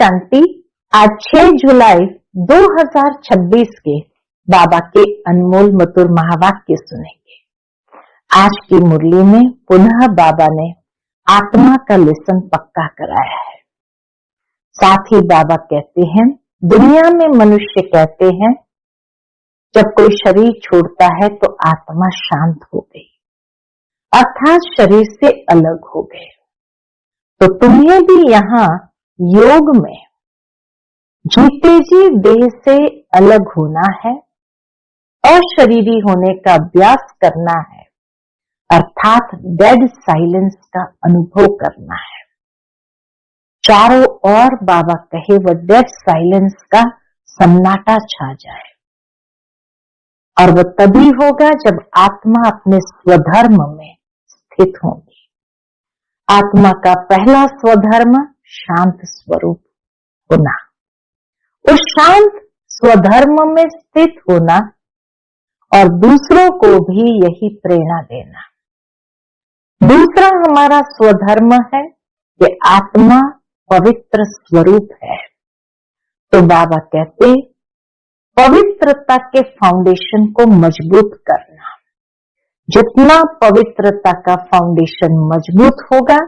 शांति। आज 6 जुलाई 2026 के बाबा के अनमोल मधुर महावाक्य सुनेंगे। आज की मुरली में पुनः बाबा ने आत्मा का लेसन पक्का कराया है। साथ ही बाबा कहते हैं, दुनिया में मनुष्य कहते हैं जब कोई शरीर छोड़ता है तो आत्मा शांत हो गई, अर्थात शरीर से अलग हो गए। तो तुम्हें भी यहाँ योग में जीते जी देह से अलग होना है और शरीरी होने का अभ्यास करना है, अर्थात डेड साइलेंस का अनुभव करना है। चारों ओर बाबा कहे वह डेड साइलेंस का सन्नाटा छा जाए, और वह तभी होगा जब आत्मा अपने स्वधर्म में स्थित होगी। आत्मा का पहला स्वधर्म शांत स्वरूप होना, उस शांत स्वधर्म में स्थित होना और दूसरों को भी यही प्रेरणा देना। दूसरा हमारा स्वधर्म है कि आत्मा पवित्र स्वरूप है। तो बाबा कहते पवित्रता के फाउंडेशन को मजबूत करना। जितना पवित्रता का फाउंडेशन मजबूत होगा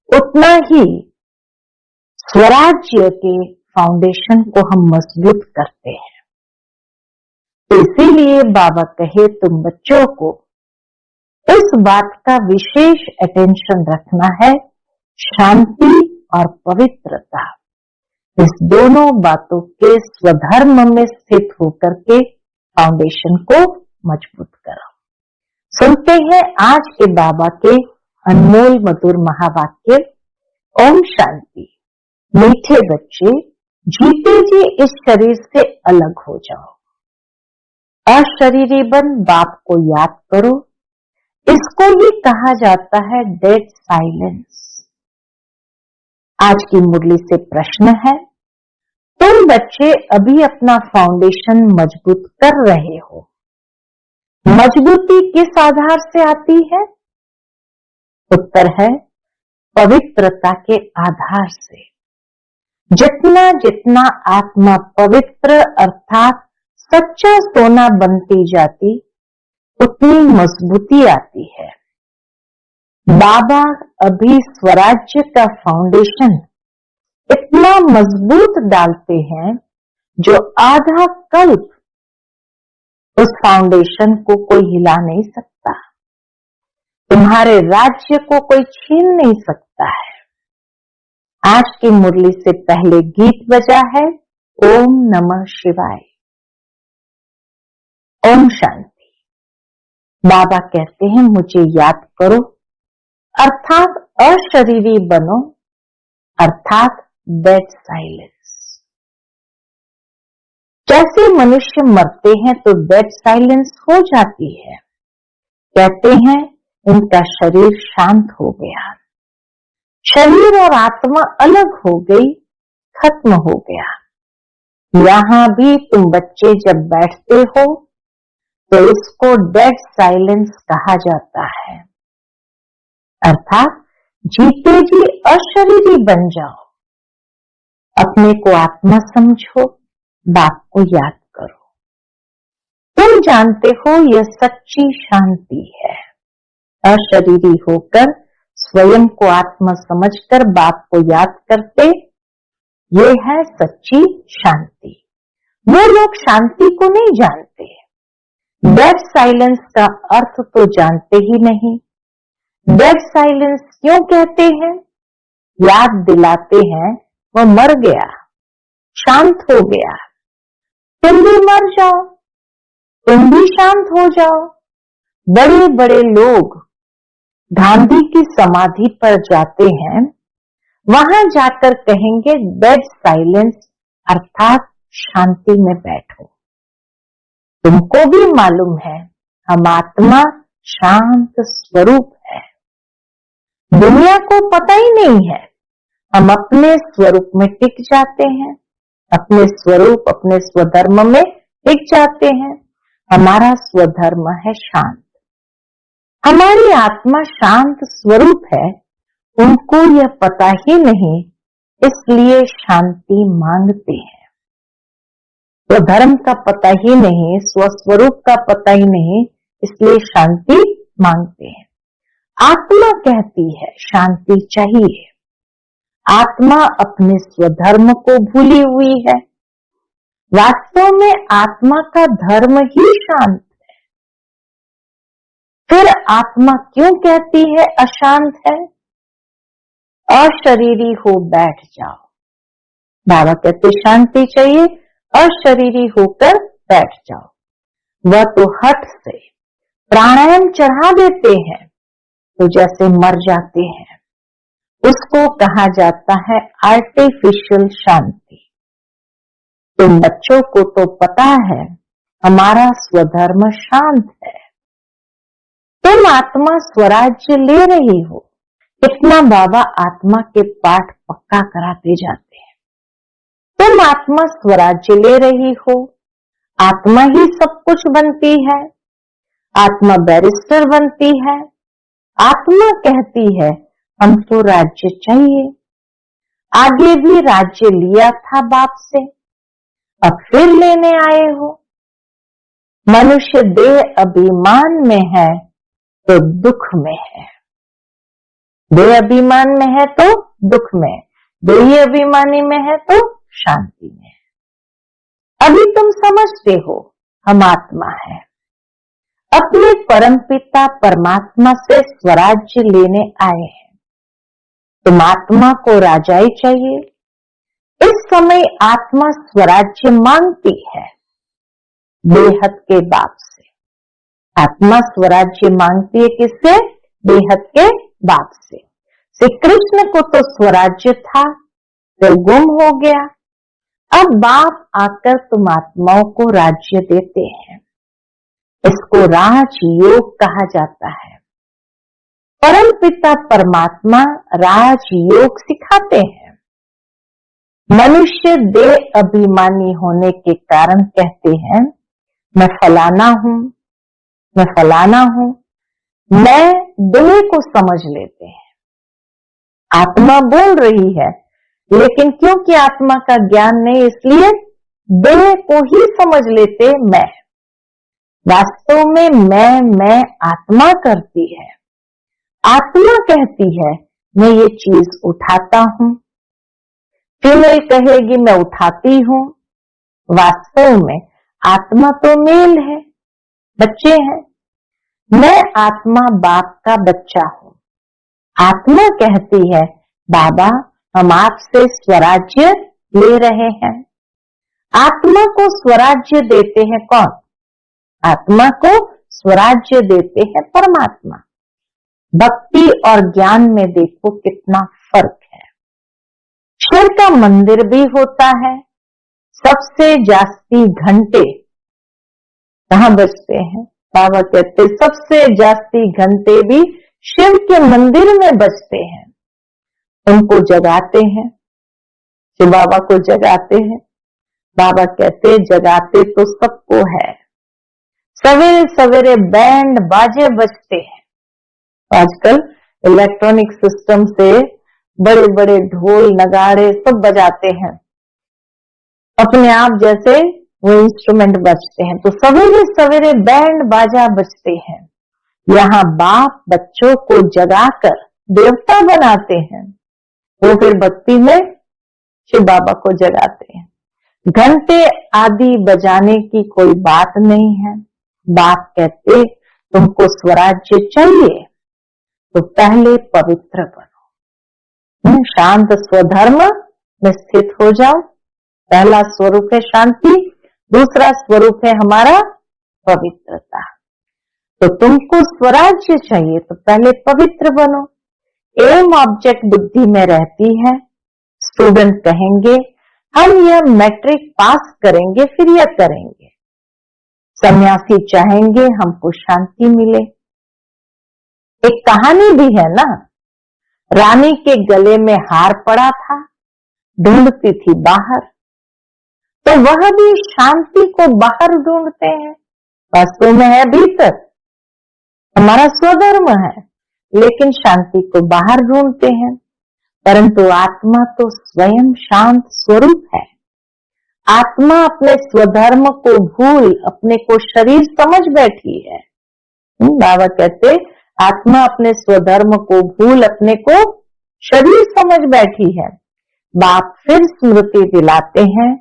उतना ही स्वराज्य के फाउंडेशन को हम मजबूत करते हैं। तो इसीलिए बाबा कहे तुम बच्चों को इस बात का विशेष अटेंशन रखना है, शांति और पवित्रता, इस दोनों बातों के स्वधर्म में स्थित होकर के फाउंडेशन को मजबूत करो। सुनते हैं आज के बाबा के अनमोल मधुर महावाक्य। ओम शांति। मीठे बच्चे, जीते जी इस शरीर से अलग हो जाओ। अशरीरी बन बाप को याद करो। इसको ही कहा जाता है डेड साइलेंस। आज की मुरली से प्रश्न है, तुम बच्चे अभी अपना फाउंडेशन मजबूत कर रहे हो। मजबूती किस आधार से आती है? उत्तर है पवित्रता के आधार से। जितना जितना आत्मा पवित्र अर्थात सच्चा सोना बनती जाती उतनी मजबूती आती है। बाबा अभी स्वराज्य का फाउंडेशन इतना मजबूत डालते हैं जो आधा कल्प उस फाउंडेशन को कोई हिला नहीं सकता। तुम्हारे राज्य को कोई छीन नहीं सकता है। आज की मुरली से पहले गीत बजा है ओम नमः शिवाय। ओम शांति। बाबा कहते हैं मुझे याद करो, अर्थात अशरीरी बनो, अर्थात डेड साइलेंस। जैसे मनुष्य मरते हैं तो डेड साइलेंस हो जाती है। कहते हैं इनका शरीर शांत हो गया, शरीर और आत्मा अलग हो गई, खत्म हो गया। यहां भी तुम बच्चे जब बैठते हो तो इसको डेड साइलेंस कहा जाता है, अर्थात जीते जी अशरीरी बन जाओ। अपने को आत्मा समझो, बाप को याद करो। तुम जानते हो यह सच्ची शांति है। अशरीरी होकर स्वयं को आत्मा समझकर बाप को याद करते, ये है सच्ची शांति। वो लोग शांति को नहीं जानते। डेड साइलेंस का अर्थ तो जानते ही नहीं। डेड साइलेंस क्यों कहते हैं? याद दिलाते हैं वो मर गया, शांत हो गया। तुम भी मर जाओ, तुम भी शांत हो जाओ। बड़े बड़े लोग गांधी की समाधि पर जाते हैं, वहां जाकर कहेंगे डेड साइलेंस अर्थात शांति में बैठो। तुमको भी मालूम है हम आत्मा शांत स्वरूप है। दुनिया को पता ही नहीं है। हम अपने स्वरूप में टिक जाते हैं, अपने स्वरूप अपने स्वधर्म में टिक जाते हैं। हमारा स्वधर्म है शांत। हमारी आत्मा शांत स्वरूप है। उनको यह पता ही नहीं इसलिए शांति मांगते हैं। स्वधर्म का पता ही नहीं, स्वस्वरूप का पता ही नहीं, इसलिए शांति मांगते हैं। आत्मा कहती है शांति चाहिए। आत्मा अपने स्वधर्म को भूली हुई है। वास्तव में आत्मा का धर्म ही शांत है। फिर आत्मा क्यों कहती है अशांत है? अशरीरी हो बैठ जाओ। बाबा कहते शांति चाहिए, अशरीरी होकर बैठ जाओ। वह तो हट से प्राणायाम चढ़ा देते हैं तो जैसे मर जाते हैं। उसको कहा जाता है आर्टिफिशियल शांति। तुम बच्चों को तो पता है हमारा स्वधर्म शांत है। तुम आत्मा स्वराज्य ले रही हो। कितना बाबा आत्मा के पाठ पक्का कराते जाते हैं। तुम आत्मा स्वराज्य ले रही हो। आत्मा ही सब कुछ बनती है। आत्मा बैरिस्टर बनती है। आत्मा कहती है हमको राज्य चाहिए। आगे भी राज्य लिया था बाप से, अब फिर लेने आए हो। मनुष्य देह अभिमान में है तो दुख में है। देह अभिमान में है तो दुख में, देही अभिमानी में है तो शांति में है। अभी तुम समझते हो हम आत्मा है। अपने परमपिता परमात्मा से स्वराज्य लेने आए हैं। तुम आत्मा को राजाई चाहिए। इस समय आत्मा स्वराज्य मांगती है बेहद के बाप से। आत्मा स्वराज्य मांगती है किससे? बेहद के बाप से। श्री कृष्ण को तो स्वराज्य था, फिर गुम हो गया। अब बाप आकर तुम आत्माओं को राज्य देते हैं। इसको राजयोग कहा जाता है। परम पिता परमात्मा राजयोग सिखाते हैं। मनुष्य देह अभिमानी होने के कारण कहते हैं मैं फलाना हूं, मैं फलाना हूं। मैं देह को समझ लेते हैं। आत्मा बोल रही है, लेकिन क्योंकि आत्मा का ज्ञान नहीं, इसलिए देह को ही समझ लेते मैं। वास्तव में मैं आत्मा करती है। आत्मा कहती है मैं ये चीज उठाता हूं। फीमेल कहेगी मैं उठाती हूं। वास्तव में आत्मा तो मेल है, बच्चे हैं। मैं आत्मा बाप का बच्चा हूं। आत्मा कहती है बाबा हम आपसे स्वराज्य ले रहे हैं। आत्मा को स्वराज्य देते हैं कौन? आत्मा को स्वराज्य देते हैं परमात्मा। भक्ति और ज्ञान में देखो कितना फर्क है। शिव का मंदिर भी होता है। सबसे जास्ती घंटे कहां बजते हैं? बाबा कहते सबसे जास्ती घंटे भी शिव के मंदिर में बजते हैं। उनको जगाते हैं, शिव बाबा को जगाते हैं। बाबा कहते जगाते तो सबको है। सवेरे सवेरे बैंड बाजे बजते हैं। आजकल इलेक्ट्रॉनिक सिस्टम से बड़े बड़े ढोल नगाड़े सब बजाते हैं, अपने आप जैसे वो इंस्ट्रूमेंट बजते हैं। तो सवेरे सवेरे बैंड बाजा बजते हैं। यहाँ बाप बच्चों को जगाकर देवता बनाते हैं। वो फिर भक्ति में शिव बाबा को जगाते हैं। घंटे आदि बजाने की कोई बात नहीं है। बाप कहते तुमको स्वराज्य चाहिए तो पहले पवित्र बनो। शांत स्वधर्म में स्थित हो जाओ। पहला स्वरूप है शांति, दूसरा स्वरूप है हमारा पवित्रता। तो तुमको स्वराज्य चाहिए तो पहले पवित्र बनो। एम ऑब्जेक्ट बुद्धि में रहती है। स्टूडेंट कहेंगे हम यह मैट्रिक पास करेंगे फिर यह करेंगे। सन्यासी चाहेंगे हमको शांति मिले। एक कहानी भी है ना, रानी के गले में हार पड़ा था, ढूंढती थी बाहर। तो वह भी शांति को बाहर ढूंढते हैं। वास्तव में है भीतर, हमारा स्वधर्म है, लेकिन शांति को बाहर ढूंढते हैं। परंतु आत्मा तो स्वयं शांत स्वरूप है। आत्मा अपने स्वधर्म को भूल अपने को शरीर समझ बैठी है। बाबा कहते आत्मा अपने स्वधर्म को भूल अपने को शरीर समझ बैठी है। बाप फिर स्मृति दिलाते हैं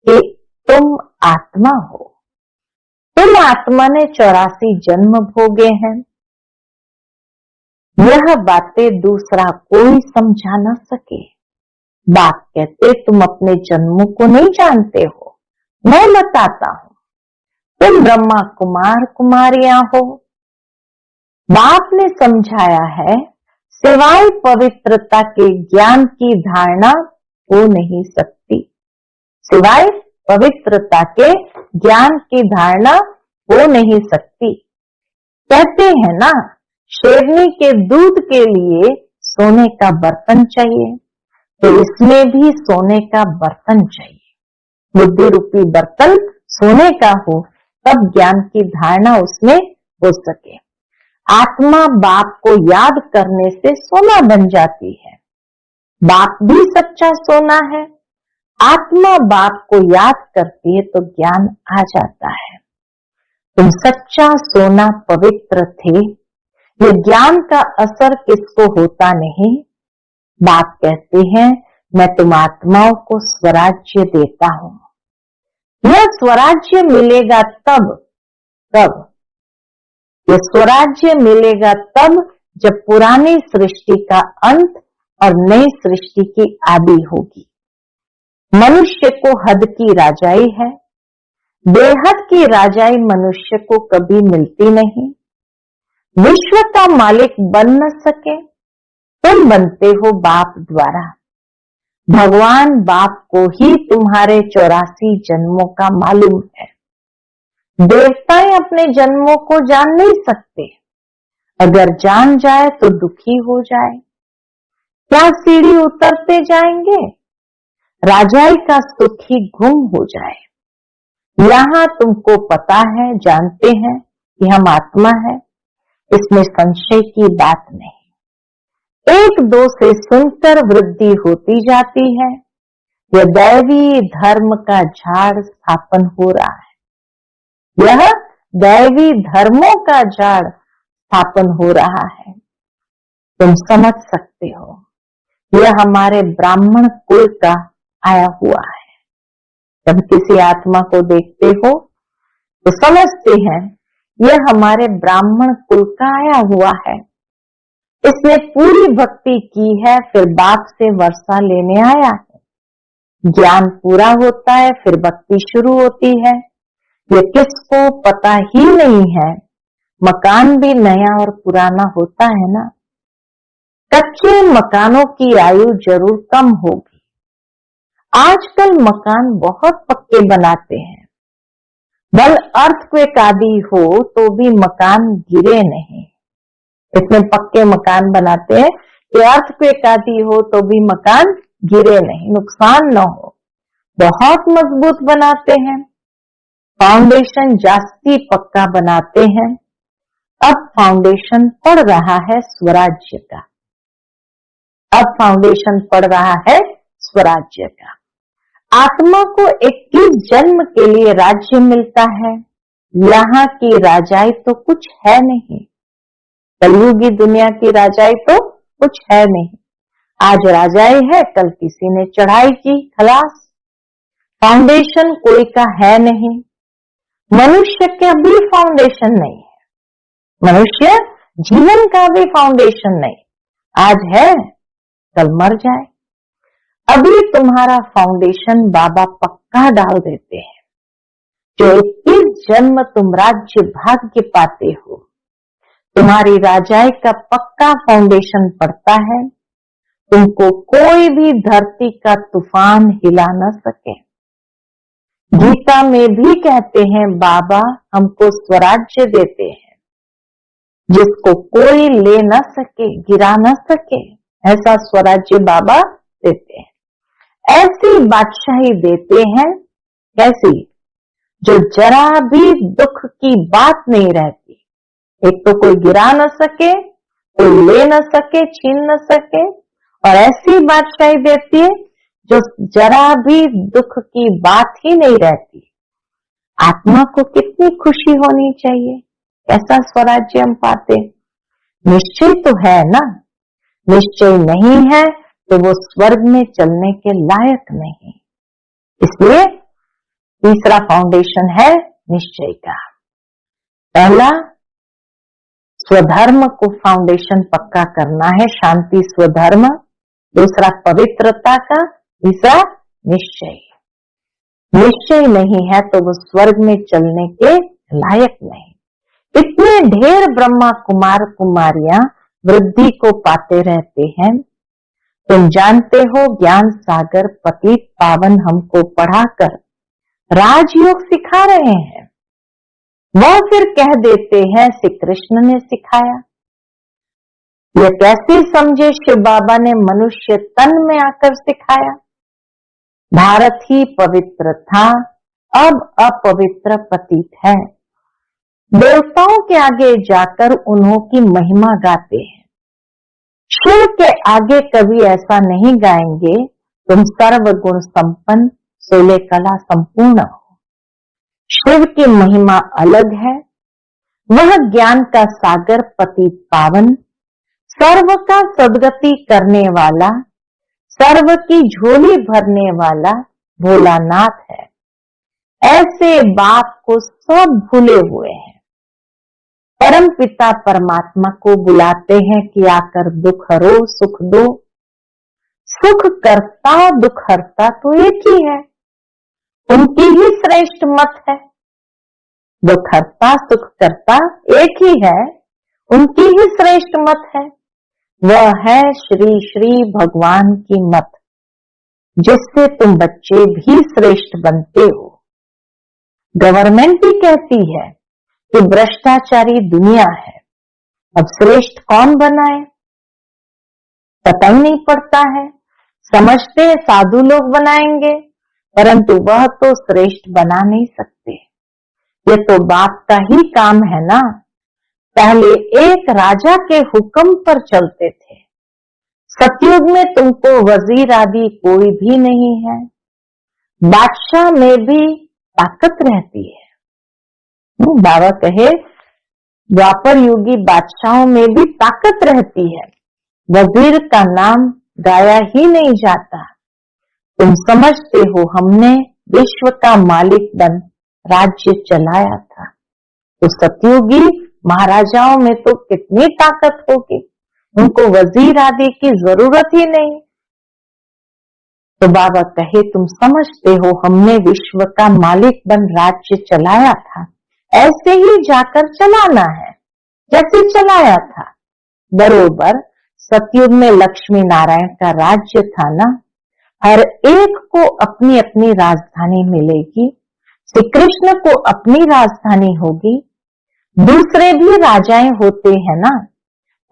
कि तुम आत्मा हो, तुम आत्मा ने 84 जन्म भोगे हैं। यह बातें दूसरा कोई समझा न सके। बाप कहते तुम अपने जन्मों को नहीं जानते हो, मैं बताता हूं। तुम ब्रह्मा कुमार कुमारियां हो। बाप ने समझाया है सिवाय पवित्रता के ज्ञान की धारणा हो नहीं सकती। सिवाय पवित्रता के ज्ञान की धारणा हो नहीं सकती। कहते हैं ना, शेरनी के दूध के लिए सोने का बर्तन चाहिए, तो इसमें भी सोने का बर्तन चाहिए। बुद्धि रूपी बर्तन सोने का हो तब ज्ञान की धारणा उसमें हो सके। आत्मा बाप को याद करने से सोना बन जाती है। बाप भी सच्चा सोना है। आत्मा बाप को याद करती है तो ज्ञान आ जाता है। तुम सच्चा सोना पवित्र थे। ये ज्ञान का असर किसको होता नहीं। बाप कहते हैं मैं तुम आत्माओं को स्वराज्य देता हूं। यह स्वराज्य मिलेगा तब ये स्वराज्य मिलेगा तब जब पुरानी सृष्टि का अंत और नई सृष्टि की आदि होगी। मनुष्य को हद की राजाई है। बेहद की राजाई मनुष्य को कभी मिलती नहीं। विश्व का मालिक बन न सके, तुम बनते हो बाप द्वारा। भगवान बाप को ही तुम्हारे 84 जन्मों का मालूम है। देवताएं अपने जन्मों को जान नहीं सकते। अगर जान जाए तो दुखी हो जाए। क्या सीढ़ी उतरते जाएंगे? राजाई का सुख ही गुम हो जाए। यहां तुमको पता है, जानते हैं कि हम आत्मा है, इसमें संशय की बात नहीं। एक दो से सुनकर वृद्धि होती जाती है। यह दैवी धर्म का झाड़ स्थापन हो रहा है। यह दैवी धर्मों का झाड़ स्थापन हो रहा है। तुम समझ सकते हो, यह हमारे ब्राह्मण कुल का आया हुआ है। जब किसी आत्मा को देखते हो तो समझते हैं यह हमारे ब्राह्मण कुल का आया हुआ है। इसने पूरी भक्ति की है, फिर बाप से वर्षा लेने आया है। ज्ञान पूरा होता है, फिर भक्ति शुरू होती है। ये किसको पता ही नहीं है। मकान भी नया और पुराना होता है ना। कच्चे मकानों की आयु जरूर कम होगी। आजकल मकान बहुत पक्के बनाते हैं। बल अर्थक्वेक आदि हो तो भी मकान गिरे नहीं। इतने पक्के मकान बनाते हैं कि अर्थक्वेक आदि हो तो भी मकान गिरे नहीं, नुकसान न हो। बहुत मजबूत बनाते हैं। फाउंडेशन जास्ती पक्का बनाते हैं। अब फाउंडेशन पड़ रहा है स्वराज्य का। अब फाउंडेशन पड़ रहा है स्वराज्य का। आत्मा को 21 जन्म के लिए राज्य मिलता है। यहाँ की राजाई तो कुछ है नहीं। कलयुगी दुनिया की राजाई तो कुछ है नहीं। आज राजाई है, कल किसी ने चढ़ाई की, खलास। फाउंडेशन कोई का है नहीं। मनुष्य का भी फाउंडेशन नहीं है। मनुष्य जीवन का भी फाउंडेशन नहीं। आज है, कल मर जाए। अभी तुम्हारा फाउंडेशन बाबा पक्का डाल देते हैं। जो 21 जन्म तुम राज्य भाग्य पाते हो, तुम्हारी राजाई का पक्का फाउंडेशन पड़ता है। तुमको कोई भी धरती का तूफान हिला न सके। गीता में भी कहते हैं बाबा हमको स्वराज्य देते हैं, जिसको कोई ले न सके, गिरा न सके। ऐसा स्वराज्य बाबा देते हैं। ऐसी बादशाही देते हैं, कैसी, जो जरा भी दुख की बात नहीं रहती। एक तो कोई गिरा न सके, कोई ले न सके, छीन न सके, और ऐसी बादशाही देती है जो जरा भी दुख की बात ही नहीं रहती। आत्मा को कितनी खुशी होनी चाहिए, कैसा स्वराज्य हम पाते। निश्चय तो है ना, निश्चय नहीं है तो वो स्वर्ग में चलने के लायक नहीं। इसलिए तीसरा फाउंडेशन है निश्चय का। पहला, स्वधर्म को फाउंडेशन पक्का करना है, शांति स्वधर्म। दूसरा, पवित्रता का। तीसरा, निश्चय। निश्चय नहीं है तो वो स्वर्ग में चलने के लायक नहीं। इतने ढेर ब्रह्मा कुमार कुमारियां वृद्धि को पाते रहते हैं। तुम जानते हो ज्ञान सागर पतित पावन हमको पढ़ाकर राजयोग सिखा रहे हैं। वह फिर कह देते हैं श्री कृष्ण ने सिखाया। यह कैसे समझे शिव बाबा ने मनुष्य तन में आकर सिखाया। भारत ही पवित्र था, अब अपवित्र पतित है। देवताओं के आगे जाकर उन्हों की महिमा गाते हैं। शिव के आगे कभी ऐसा नहीं गाएंगे, तुम सर्व गुण संपन्न 16 कला संपूर्ण हो। शिव की महिमा अलग है। वह ज्ञान का सागर पतित पावन, सर्व का सद्गति करने वाला, सर्व की झोली भरने वाला भोलानाथ है। ऐसे बाप को सब भूले हुए हैं। परम पिता परमात्मा को बुलाते हैं कि आकर दुख हरो सुख दो। सुख करता दुख हरता तो एक ही है, उनकी ही श्रेष्ठ मत है। दुख हरता सुख करता एक ही है, उनकी ही श्रेष्ठ मत है। वह है श्री श्री भगवान की मत, जिससे तुम बच्चे भी श्रेष्ठ बनते हो। गवर्नमेंट ही कहती है कि भ्रष्टाचारी दुनिया है, अब श्रेष्ठ कौन बनाए पता ही नहीं पड़ता है। समझते साधु लोग बनाएंगे, परंतु वह तो श्रेष्ठ बना नहीं सकते। ये तो बाप का ही काम है ना। पहले एक राजा के हुक्म पर चलते थे। सतयुग में तुमको वजीर आदि कोई भी नहीं है। बादशाह में भी ताकत रहती है। बाबा कहे द्वापर युगी बादशाहों में भी ताकत रहती है। वजीर का नाम गाया ही नहीं जाता। तुम समझते हो हमने विश्व का मालिक बन राज्य चलाया था, तो सतयुगी महाराजाओं में तो कितनी ताकत होगी, उनको वजीर आदि की जरूरत ही नहीं। तो बाबा कहे तुम समझते हो हमने विश्व का मालिक बन राज्य चलाया था, ऐसे ही जाकर चलाना है जैसे चलाया था। बरोबर सतयुग में लक्ष्मी नारायण का राज्य था ना। हर एक को अपनी अपनी राजधानी मिलेगी। श्री कृष्ण को अपनी राजधानी होगी। दूसरे भी राजाएं होते हैं ना,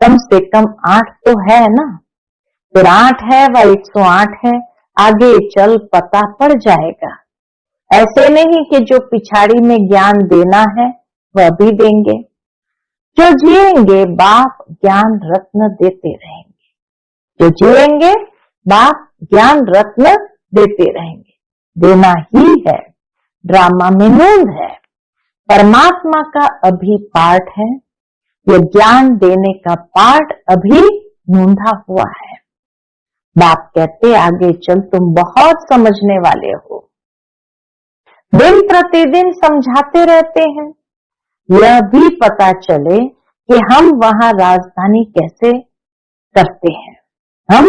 कम से कम 8 तो है ना। फिर 8 है व 108 है, आगे चल पता पड़ जाएगा। ऐसे नहीं कि जो पिछाड़ी में ज्ञान देना है वह भी देंगे। जो जिएंगे बाप ज्ञान रत्न देते रहेंगे। जो जिएंगे बाप ज्ञान रत्न देते रहेंगे। देना ही है, ड्रामा में नोंद है। परमात्मा का अभी पाठ है, ये ज्ञान देने का पाठ अभी नोंधा हुआ है। बाप कहते आगे चल तुम बहुत समझने वाले हो। दिन प्रतिदिन समझाते रहते हैं, यह भी पता चले कि हम वहां राजधानी कैसे करते हैं। हम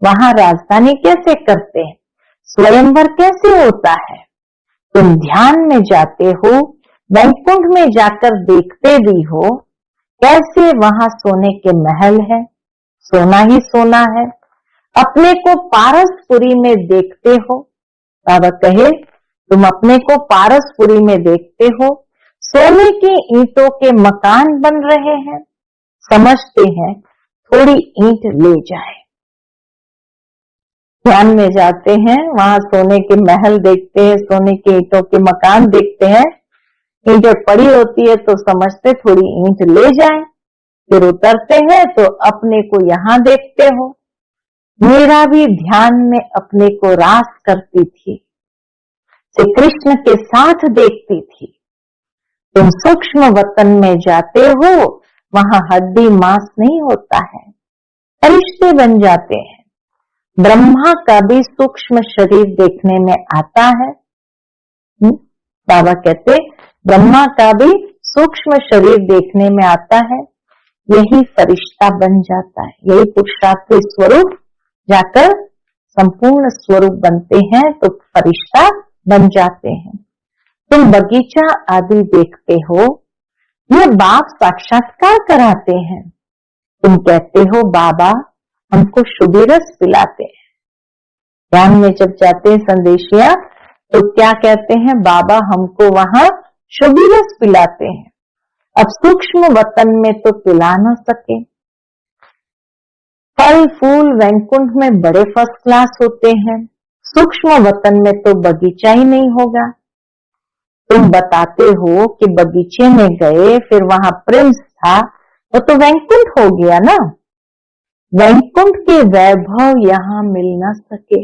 वहां राजधानी कैसे करते हैं, स्वयंवर कैसे होता है। तुम ध्यान में जाते हो, वैकुंठ में जाकर देखते भी हो कैसे वहां सोने के महल है, सोना ही सोना है। अपने को पारसपुरी में देखते हो। बाबा कहे तुम अपने को पारसपुरी में देखते हो, सोने की ईंटों के मकान बन रहे हैं। समझते हैं थोड़ी ईंट ले जाए। ध्यान में जाते हैं, वहां सोने के महल देखते हैं, सोने के ईंटों के मकान देखते हैं। ईंटें पड़ी होती है तो समझते थोड़ी ईंट ले जाए। फिर उतरते हैं तो अपने को यहाँ देखते हो। मेरा भी ध्यान में अपने को रास करती थी, श्री कृष्ण के साथ देखती थी। तुम सूक्ष्म वतन में जाते हो, वहां हड्डी मांस नहीं होता है, फरिश्ते बन जाते हैं। ब्रह्मा का भी सूक्ष्म शरीर देखने में आता है। बाबा कहते ब्रह्मा का भी सूक्ष्म शरीर देखने में आता है, यही फरिश्ता बन जाता है, यही पुरुषार्थी स्वरूप जाकर संपूर्ण स्वरूप बनते हैं तो फरिश्ता बन जाते हैं। तुम बगीचा आदि देखते हो, ये बाप साक्षात्कार कराते हैं। तुम कहते हो बाबा हमको शुभी रस पिलाते हैं। ध्यान में जब जाते हैं संदेशिया तो क्या कहते हैं, बाबा हमको वहां शुभी रस पिलाते हैं। अब सूक्ष्म वतन में तो पिला न सके, फल फूल वैकुंठ में बड़े फर्स्ट क्लास होते हैं, सूक्ष्म वतन में तो बगीचा ही नहीं होगा। तुम बताते हो कि बगीचे में गए, फिर वहां प्रिंस था, वो तो वैकुंठ हो गया ना। वैकुंठ के वैभव यहाँ मिल न सके,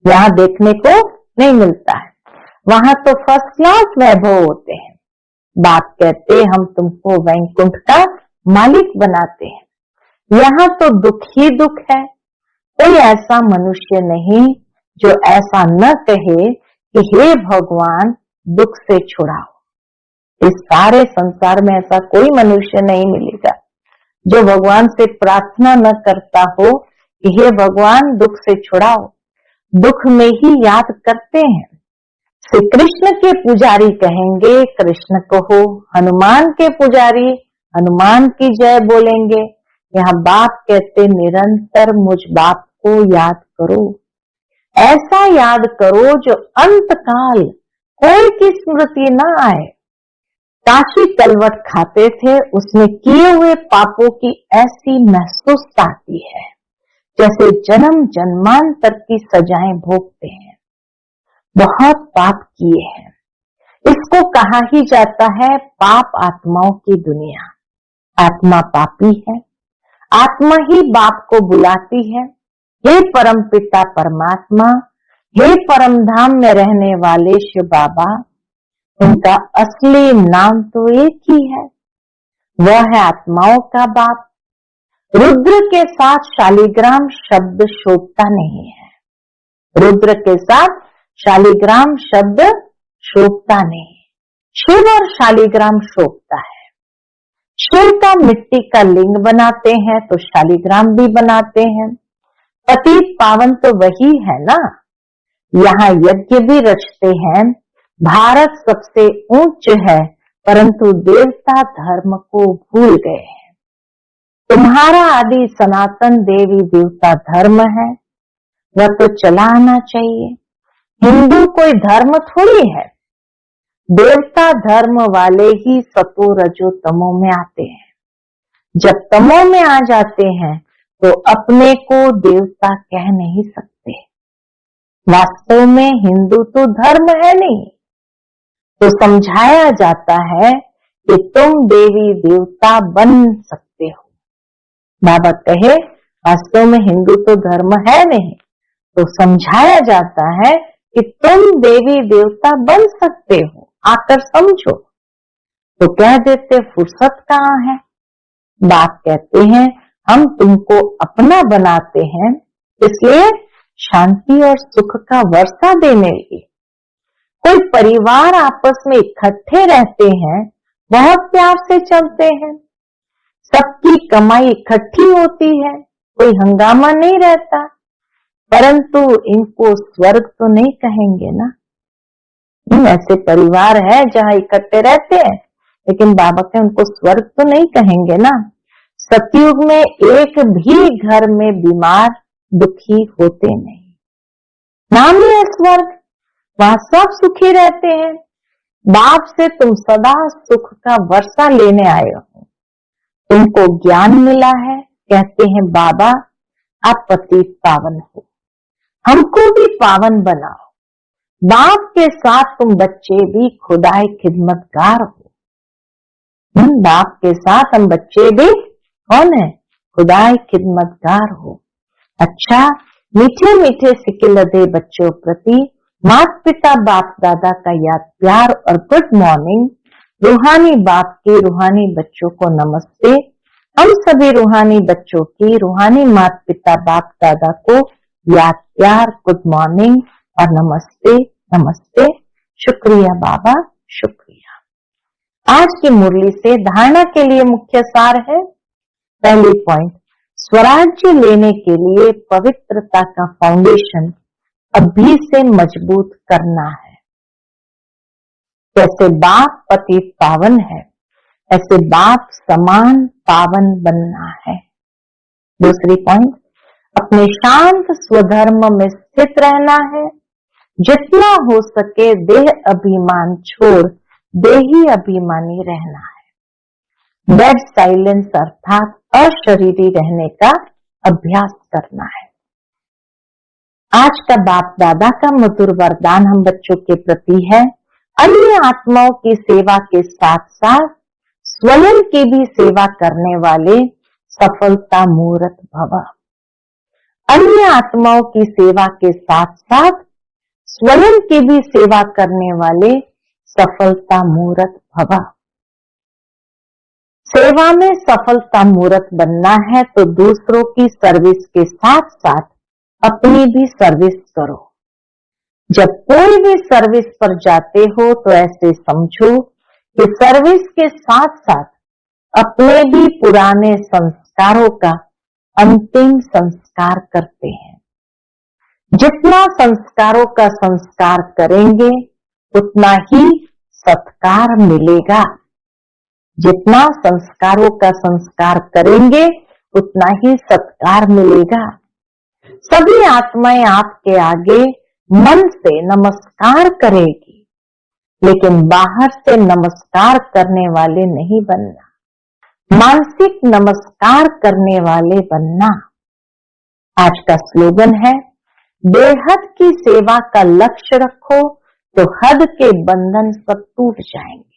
यहाँ देखने को नहीं मिलता है, वहां तो फर्स्ट क्लास वैभव होते हैं। बाप कहते हम तुमको वैकुंठ का मालिक बनाते हैं, यहाँ तो दुख ही दुख है। कोई ऐसा मनुष्य नहीं जो ऐसा न कहे कि हे भगवान दुख से छुड़ाओ। इस सारे संसार में ऐसा कोई मनुष्य नहीं मिलेगा जो भगवान से प्रार्थना न करता हो कि हे भगवान दुख से छुड़ाओ। दुख में ही याद करते हैं। श्री कृष्ण के पुजारी कहेंगे कृष्ण कहो, हनुमान के पुजारी हनुमान की जय बोलेंगे। यहाँ बाप कहते निरंतर मुझ बाप को याद करो, ऐसा याद करो जो अंत काल कोई की स्मृति न आए। काशी तलवट खाते थे, उसमें किए हुए पापों की ऐसी महसूस आती है जैसे जन्म जन्मांतर की सजाएं भोगते हैं। बहुत पाप किए हैं, इसको कहा ही जाता है पाप आत्माओं की दुनिया। आत्मा पापी है, आत्मा ही बाप को बुलाती है, हे परम पिता परमात्मा, हे परम धाम में रहने वाले शिव बाबा। उनका असली नाम तो एक ही है, वह है आत्माओं का बाप। रुद्र के साथ शालिग्राम शब्द शोभता नहीं है, रुद्र के साथ शालिग्राम शब्द शोभता नहीं, शिव और शालिग्राम शोभता है। शिव का मिट्टी का लिंग बनाते हैं तो शालिग्राम भी बनाते हैं। पतित पावन तो वही है ना। यहाँ यज्ञ भी रचते हैं। भारत सबसे ऊंच है परंतु देवता धर्म को भूल गए हैं। तुम्हारा आदि सनातन देवी देवता धर्म है, वह तो चला आना चाहिए। हिंदू कोई धर्म थोड़ी है, देवता धर्म वाले ही सतो रजो तमो में आते हैं। जब तमो में आ जाते हैं तो अपने को देवता कह नहीं सकते। वास्तव में हिंदू तो धर्म है नहीं, तो समझाया जाता है कि तुम देवी देवता बन सकते हो। बाबा कहे वास्तव में हिंदू तो धर्म है नहीं, तो समझाया जाता है कि तुम देवी देवता बन सकते हो, आकर समझो। तो कह देते फुर्सत कहाँ है। बाप कहते हैं हम तुमको अपना बनाते हैं, इसलिए शांति और सुख का वर्षा देने लिए। कोई परिवार आपस में इकट्ठे रहते हैं, बहुत प्यार से चलते हैं, सबकी कमाई इकट्ठी होती है, कोई हंगामा नहीं रहता। परंतु इनको स्वर्ग तो नहीं कहेंगे ना। ऐसे परिवार है जहाँ इकट्ठे रहते हैं, लेकिन बाबा के उनको स्वर्ग तो नहीं कहेंगे ना। सतयुग में एक भी घर में बीमार दुखी होते नहीं, नाम ही है स्वर्ग, वहां सब सुखी रहते हैं। बाप से तुम सदा सुख का वर्षा लेने आए हो, तुमको ज्ञान मिला है, कहते हैं बाबा आप पतित पावन हो, हमको भी पावन बनाओ। बाप के साथ तुम बच्चे भी खुदाई खिदमतगार हो। बाप के साथ हम बच्चे भी कौन है, खुदाई खिदमतगार हो। अच्छा, मीठे मीठे सिकिलधे बच्चों प्रति माता पिता बाप दादा का याद प्यार और गुड मॉर्निंग। रूहानी बाप के रूहानी बच्चों को नमस्ते। हम सभी रूहानी बच्चों की रूहानी माता पिता बाप दादा को याद प्यार गुड मॉर्निंग और नमस्ते नमस्ते। शुक्रिया बाबा, शुक्रिया। आज की मुरली से धारणा के लिए मुख्य सार है। पहली पॉइंट, स्वराज्य लेने के लिए पवित्रता का फाउंडेशन अभी से मजबूत करना है। जैसे बाप पतित पावन है, ऐसे बाप समान पावन बनना है। दूसरी पॉइंट, अपने शांत स्वधर्म में स्थित रहना है। जितना हो सके देह अभिमान छोड़ देही अभिमानी रहना है। डेड साइलेंस अर्थात अशरीरी रहने का अभ्यास करना है। आज का बाप दादा का मधुर वरदान हम बच्चों के प्रति है, अन्य आत्माओं की सेवा के साथ साथ स्वयं की भी सेवा करने वाले सफलता मूर्त भव। अन्य आत्माओं की सेवा के साथ साथ स्वयं की भी सेवा करने वाले सफलता मूर्त भव। सेवा में सफलता मूर्त बनना है तो दूसरों की सर्विस के साथ साथ अपनी भी सर्विस करो। जब कोई भी सर्विस पर जाते हो तो ऐसे समझो कि सर्विस के साथ साथ अपने भी पुराने संस्कारों का अंतिम संस्कार करते हैं। जितना संस्कारों का संस्कार करेंगे उतना ही सत्कार मिलेगा। जितना संस्कारों का संस्कार करेंगे उतना ही सत्कार मिलेगा। सभी आत्माएं आपके आगे मन से नमस्कार करेगी, लेकिन बाहर से नमस्कार करने वाले नहीं बनना, मानसिक नमस्कार करने वाले बनना। आज का स्लोगन है, बेहद की सेवा का लक्ष्य रखो तो हद के बंधन सब टूट जाएंगे।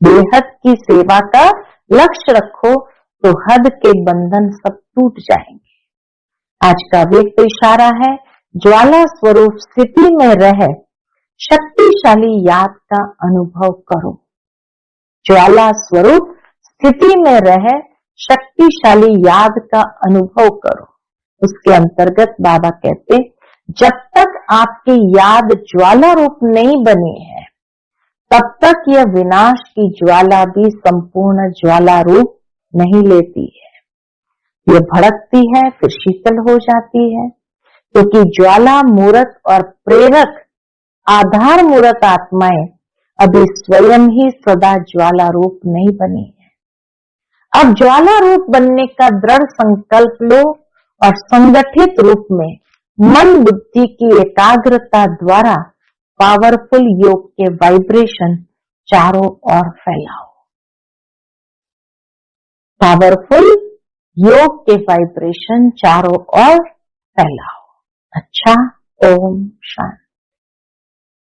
बेहद की सेवा का लक्ष्य रखो तो हद के बंधन सब टूट जाएंगे। आज का व्यक्त इशारा है, ज्वाला स्वरूप स्थिति में रह शक्तिशाली याद का अनुभव करो। ज्वाला स्वरूप स्थिति में रह शक्तिशाली याद का अनुभव करो। उसके अंतर्गत बाबा कहते, जब तक आपकी याद ज्वाला रूप नहीं बनी है तब तक यह विनाश की ज्वाला भी संपूर्ण ज्वाला रूप नहीं लेती है। ये भड़कती है फिर शीतल हो जाती है, क्योंकि ज्वाला मूर्त और प्रेरक आधार मूर्त आत्माएं अभी स्वयं ही सदा ज्वाला रूप नहीं बनी है। अब ज्वाला रूप बनने का दृढ़ संकल्प लो और संगठित रूप में मन बुद्धि की एकाग्रता द्वारा पावरफुल योग के वाइब्रेशन चारों ओर फैलाओ। पावरफुल योग के वाइब्रेशन चारों ओर फैलाओ। अच्छा, ओम शांति।